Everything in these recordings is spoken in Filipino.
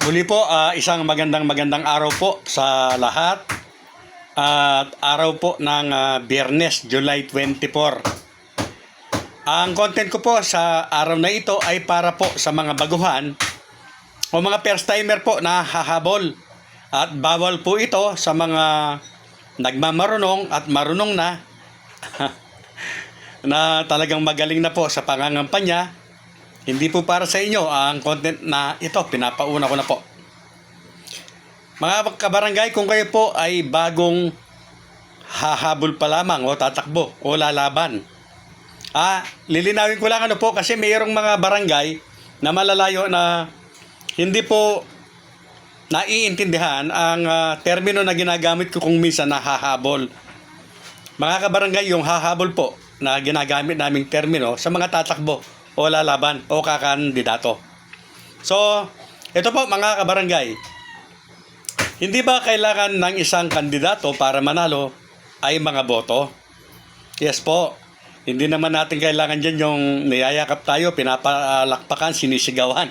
Muli po, isang magandang araw po sa lahat. At araw po ng Biyernes, July 24. Ang content ko po sa araw na ito ay para po sa mga baguhan o mga first timer po na hahabol. At bawal po ito sa mga nagmamarunong at marunong na na talagang magaling na po sa pangangampanya. Hindi po para sa inyo ang content na ito, pinapauna ko na po. Mga kabarangay, kung kayo po ay bagong hahabol pa lamang o tatakbo o lalaban, lilinawin ko lang po kasi mayroong mga barangay na malalayo na hindi po naiintindihan ang termino na ginagamit ko kung minsan na hahabol. Mga kabarangay, yung hahabol po na ginagamit naming termino sa mga tatakbo o lalaban o kakandidato. So, ito po mga kabarangay, hindi ba kailangan ng isang kandidato para manalo ay mga boto? Yes po. Hindi naman natin kailangan dyan yung niyayakap tayo, pinapalakpakan, sinisigawan.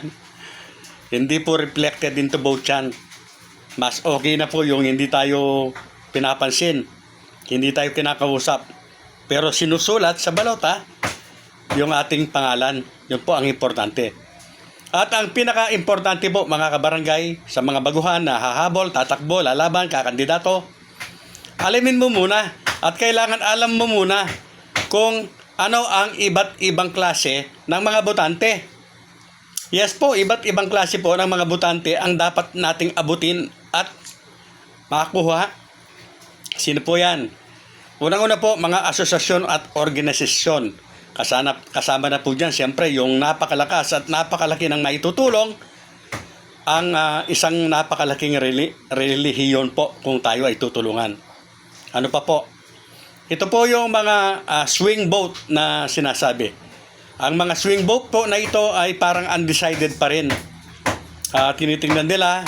Hindi po reflected into vote yan. Mas okay na po yung hindi tayo pinapansin, hindi tayo kinakausap. Pero sinusulat sa balota yung ating pangalan. Yun po ang importante. At ang pinaka-importante po mga kabarangay sa mga baguhan na hahabol, tatakbo, lalaban, kakandidato, alamin mo muna at kailangan alam mo muna kung ano ang iba't ibang klase ng mga botante. Yes po, iba't ibang klase po ng mga botante ang dapat nating abutin at makakuha. Sino po yan? Unang-una po, mga asosasyon at organisasyon. Kasama na po dyan, siyempre, yung napakalakas at napakalaki ng naitutulong ang isang napakalaking relihiyon po kung tayo ay tutulungan. Ano pa po? Ito po yung mga swing vote na sinasabi. Ang mga swing vote po na ito ay parang undecided pa rin. Tinitingnan nila,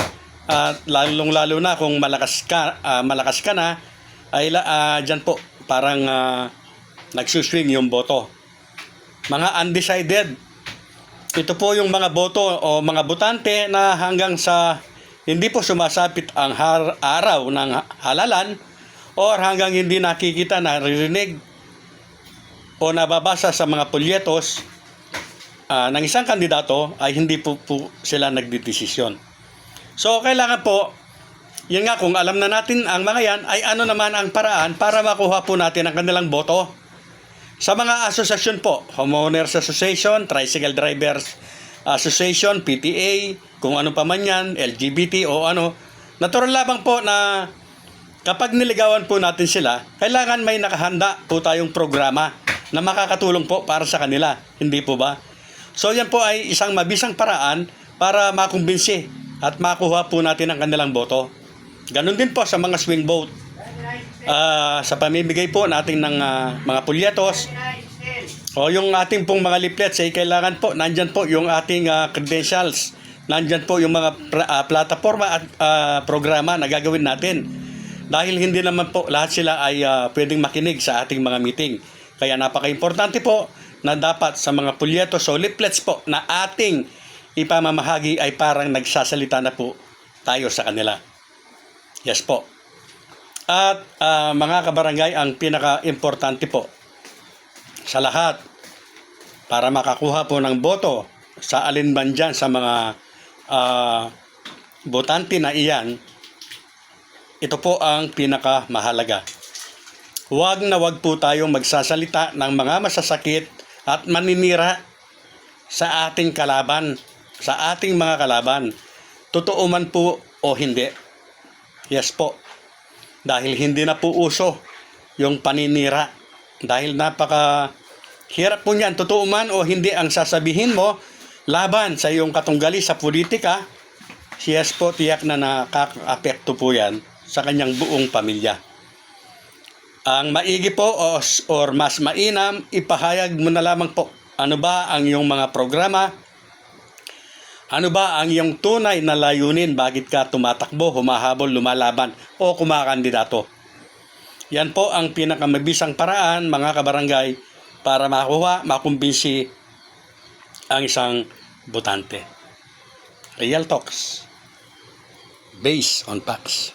lalong-lalo na kung malakas ka na, ay dyan po parang nagsuswing yung boto. Mga undecided, ito po yung mga boto o mga botante na hanggang sa hindi po sumasapit ang araw ng halalan o hanggang hindi nakikita, naririnig o nababasa sa mga polyetos ng isang kandidato ay hindi po sila nagdidesisyon. So kailangan po, yun nga, kung alam na natin ang mga yan, ay ano naman ang paraan para makuha po natin ang kanilang boto. Sa mga asosasyon po, Homeowners Association, Tricycle Drivers Association, PTA, kung ano pa man yan, LGBT o ano, natural lamang po na kapag niligawan po natin sila, kailangan may nakahanda po tayong programa na makakatulong po para sa kanila. Hindi po ba? So yan po ay isang mabisang paraan para makumbinsi at makuha po natin ang kanilang boto. Ganon din po sa mga swing vote. Sa pamimigay po natin ng mga pulyetos o yung ating pong mga leaflets ay kailangan po nandyan po yung ating credentials, nandyan po yung mga plataforma at programa na gagawin natin dahil hindi naman po lahat sila ay pwedeng makinig sa ating mga meeting. Kaya napaka-importante po na dapat sa mga pulyetos o leaflets po na ating ipamamahagi ay parang nagsasalita na po tayo sa kanila. Yes po. At mga kabarangay, ang pinaka-importante po sa lahat para makakuha po ng boto sa alinman dyan sa mga botante na iyan, ito po ang pinaka-mahalaga. Huwag na huwag po tayong magsasalita ng mga masasakit at maninira sa ating kalaban, sa ating mga kalaban. Totoo man po o hindi. Yes po. Dahil hindi na po uso yung paninira. Dahil napaka-hirap po niyan, totoo man o hindi ang sasabihin mo laban sa iyong katunggali sa politika, yes po, tiyak na nakaka-apekto po yan sa kanyang buong pamilya. Ang maigi po or mas mainam, ipahayag mo na lamang po ano ba ang iyong mga programa, ano ba ang iyong tunay na layunin, bakit ka tumatakbo, humahabol, lumalaban o kumakandidato. Yan po ang pinakamabisang paraan mga kabarangay para makumbinsi ang isang botante. Real talks. based on facts.